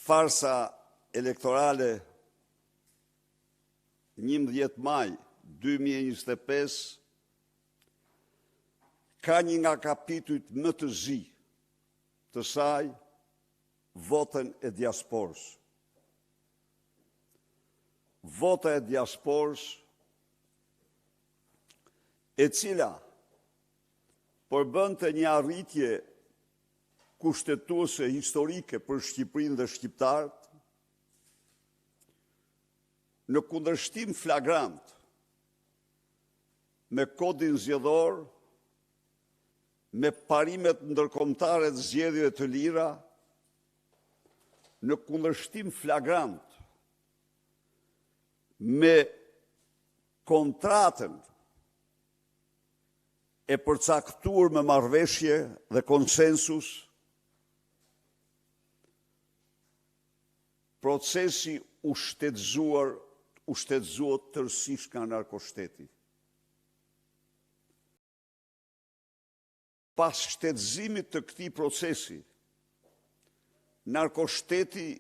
farsa elektorale 11 maj 2025 ka një nga kapitujt më të zi të saj votën e diasporës. Vota e diasporës e cila përbënte një arritje kushtetuese historike për Shqipërinë dhe shqiptarët, në kundërshtim flagrant me kodin zgjedhor, me parimet ndërkombëtare të zgjedhjeve të lira, në kundërshtim flagrant me kontratën e përcaktuar me marrëveshje dhe konsensus, procesi u shtetëzuar tërësisht nga narkoshteti. Pas shtetëzimit të këtij procesi, narkoshteti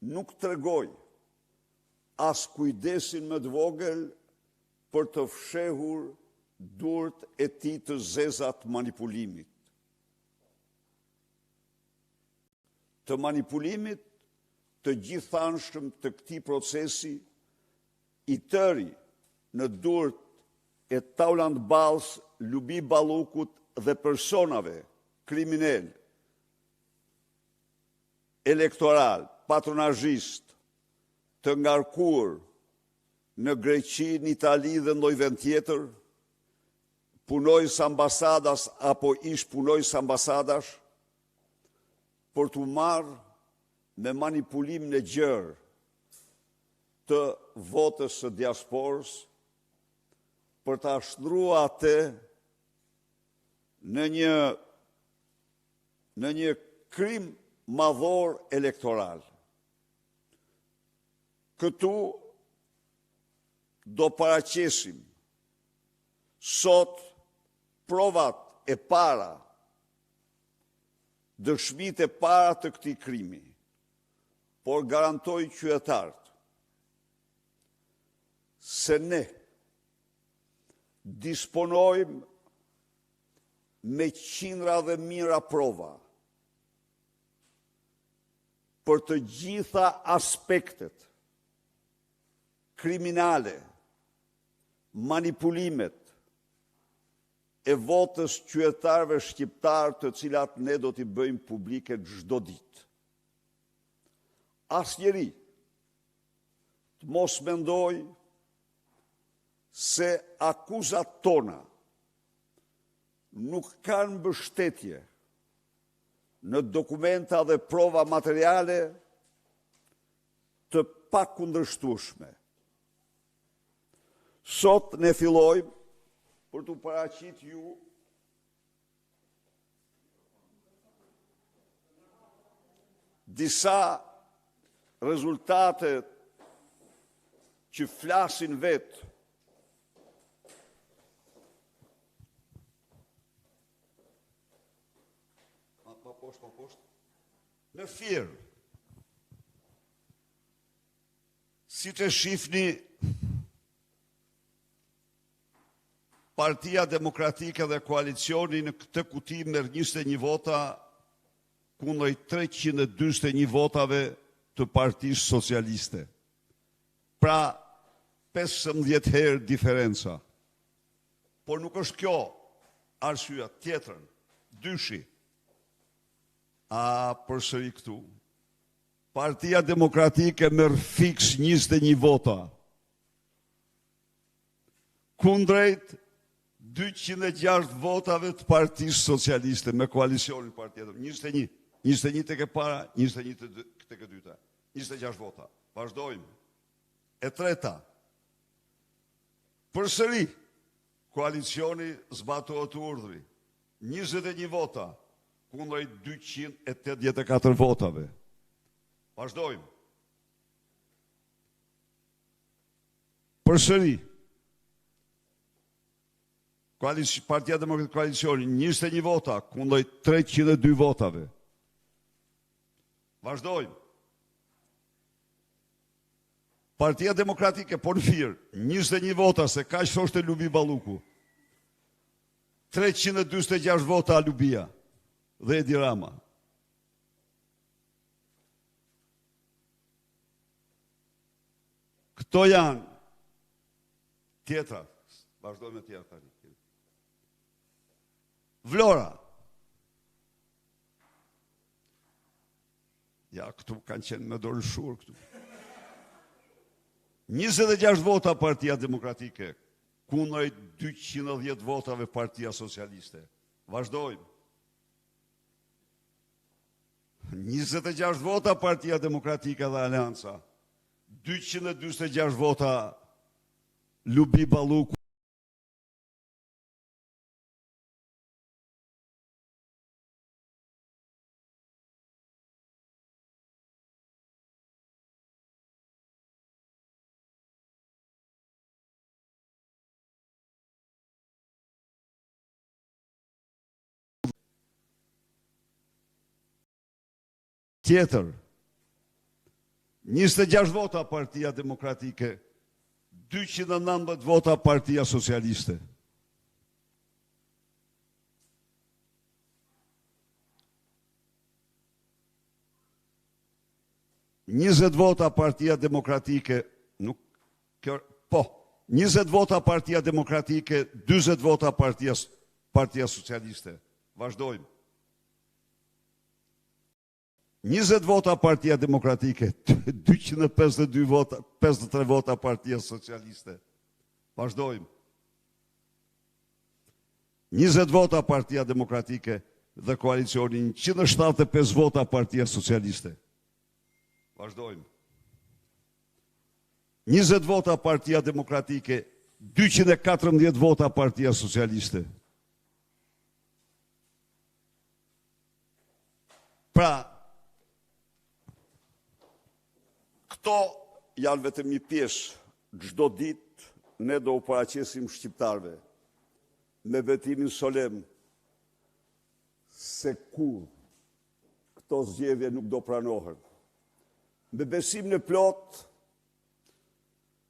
nuk tregoi as kujdesin më të vogël për të fshehur durt e tij të zeza të manipulimit. Të manipulimit të gjithanshëm të këtij procesi, i tëri në durt e Tauland Balls, Lubi Ballukut dhe personave kriminal, elektoral, patronazhist, të ngarkuar në Greqi, në Itali dhe ndonjë vend tjetër, punojës ambasadas apo ish punojës ambasadash, për t'u marrë me manipulimin e gjerë të votës së diasporës, për ta shtruar atë në një krim madhor elektoral. Këtu do paraqesim sot provat e para, dëshmitë e para të këtij krimi, por garantoj qytetarët se ne disponojmë me qindra dhe mijëra prova për të gjitha aspektet kriminale, manipulimet e votës qytetarëve shqiptar, të cilat ne do t'i bëjmë publike çdo ditë. Asnjëri të mos mendoj se akuzat tona nuk kanë mbështetje në dokumenta dhe prova materiale të pakundërshtueshme. Sot ne fillojmë për t'u paraqit ju disa rezultate që flasin vetë në firë. Si të shifni, Partia Demokratike dhe koalicioni në këtë kuti merr 21 vota kundër 341 votave të Partisë Socialiste. Pra 15 herë diferenca. Por nuk është kjo arsyeja, tjetrën, dyshi. Përsëri këtu. Partia Demokratike merr fiks 21 vota. Kundrejt 206 votave të Partisë Socialiste me koalicionin Partia Demokratike. 21 tek e para, 21 tek e dyta. 26 vota. Vazhdojmë. E treta. Përsëri koalicioni zbatohet urdhri. 21 vota kundër 284 votave. Vazhdojmë. Përsëri Partia Demokratike koalicioni 21 vota kundër 302 votave. Vazhdojmë. Partia Demokratike, po në firë, 21 vota, se ka që thoshte Lubi Balluku. 346 vota Alubia dhe Edi Rama. Këto janë tjetra, vazhdoj me tjetra. Vlora. Ja, këtu kanë qenë me dorë shurë këtu. 26 vota Partia Demokratike, kundër 210 votave Partia Socialiste. Vazhdojmë. 26 vota Partia Demokratike dhe Alianca. 226 vota Lubi Balluku. Tjetër, 26 vota Partia Demokratike, 219 vota Partia Socialiste. Njëzet vota Partia Demokratike, 20 vota Partia Demokratike, 40 vota Partia Socialiste. Vazhdojmë. 20 vota Partia Demokratike, 252 vota, 53 vota Partia Socialiste. Vazhdojmë. 20 vota Partia Demokratike dhe koalicioni, 175 vota Partia Socialiste. Vazhdojmë. 20 vota Partia Demokratike, 214 vota Partia Socialiste. Pra, këto janë vetëm një pjesë. Çdo ditë ne do u paraqesim shqiptarëve me betimin solem se kur këto zgjedhje nuk do pranohen. Me besim në plot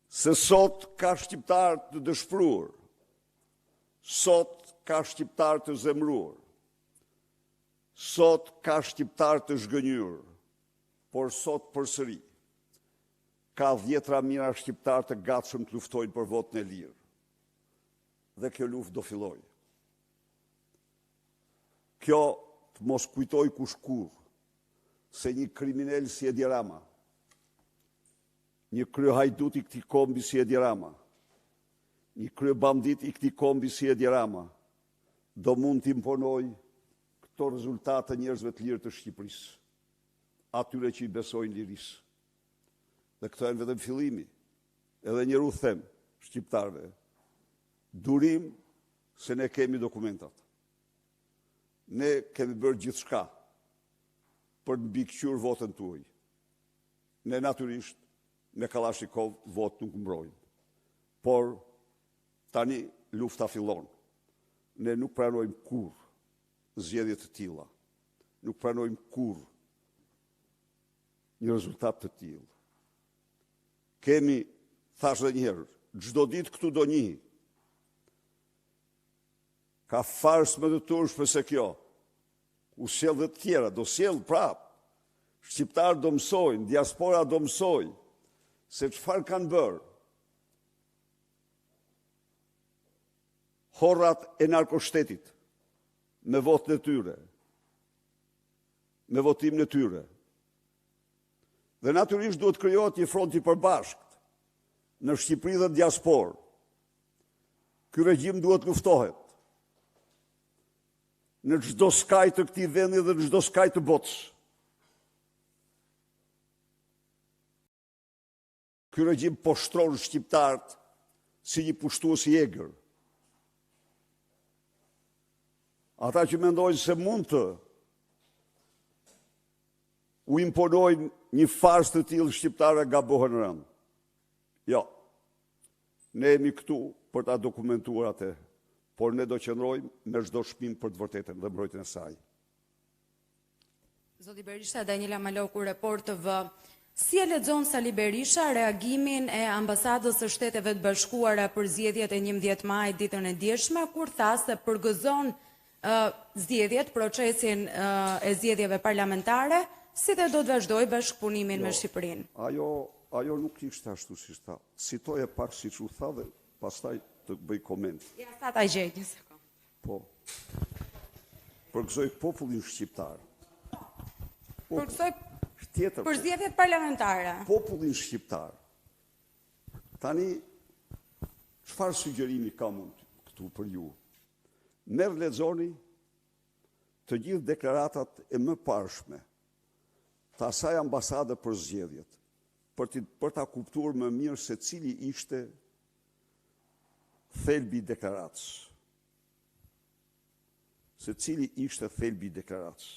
se sot ka shqiptar të dëshpëruar, sot ka shqiptar të zemruar, sot ka shqiptar të zhgënjur, por sot përsëri ka 10 mijëra shqiptar të gatshëm të luftojnë për votën e lirë. Dhe kjo luftë do fillojë. Kjo të mos kujtoj kushkur se një kriminal si Edi Rama, një kryehajdut i këtij kombi si Edi Rama, një kryebandit i këtij kombi si Edi Rama, do mund të imponojë këto rezultate njerëzve të lirë të Shqipërisë, atyre që i besojnë lirisë. Dhe këto janë vetëm fillimi. Edhe njëru them shqiptarëve, durim se ne kemi dokumentat. Ne kemi bërë gjithçka për të mbikëqyrë votën tuaj. Ne natyrisht me Kalashnikov votë nuk mbrojmë. Por tani lufta fillon. Ne nuk pranojmë kurrë zgjedhje të tilla. Nuk pranojmë kurrë një rezultat të tillë. Kemi, thash dhe njëherë, çdo ditë këtu do njihi. Ka farsë më të turshme se kjo. U sjell dhe të tjera, do sjell prapë. Shqiptarë do mësojnë, diaspora do mësojnë, se çfarë kanë bërë. Horrat e narkoshtetit, me votën e tyre, me votimin e tyre. Dhe natyrisht duhet krijohet një front i përbashkët në Shqipëri dhe diasporë. Ky regjim duhet luftohet në çdo skaj të këtij vendi dhe në çdo skaj të botës. Ky regjim po shtron shqiptarët si një pushtues i egër. Ata që mendojnë se mund të u imponojnë një farsë të tillë shqiptarëve gabohen rënd. Jo. Ne jemi këtu për ta dokumentuar atë, por ne do qëndrojmë me çdo shpinë për të vërtetën dhe mbrojtjen e saj. Zoti Berisha, Daniela Maloku, Report TV. Si e lexon Sali Berisha reagimin e ambasadës së Shteteve të Bashkuara për zgjedhjet e 11 majit ditën e djeshme, kur tha se përgëzon zgjedhjet, procesin e zgjedhjeve parlamentare, si dhe do të vazhdoj bashkëpunimin me Shqipërinë? Ajo nuk ishte ashtu si tha. Citoje pak siç u tha dhe pastaj të bëj koment. Ja sa ta gjej një sekond. Po. Përgëzoj popullin shqiptar. Përgëzoj Tjetër. për zgjedhjet parlamentare. Popullin shqiptar. Tani, çfarë sugjerimi kam unë këtu për ju? Merr lexoni të gjithë deklaratat e mëparshme të asaj ambasade për zgjedhjet, për ta kuptuar më mirë se cili ishte thelbi i deklaratës. Se cili ishte thelbi i deklaratës.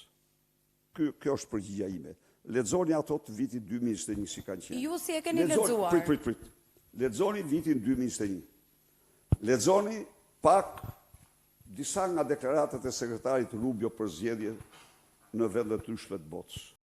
Kjo është përgjigjja ime. Lexoni ato të vitit 2021 si kanë qenë. Ju si e keni lexuar? Prit. Lexoni vitin 2021. Lexoni pak disa nga deklaratat e sekretarit Rubio për zgjedhje në vendet ndryshme të botës.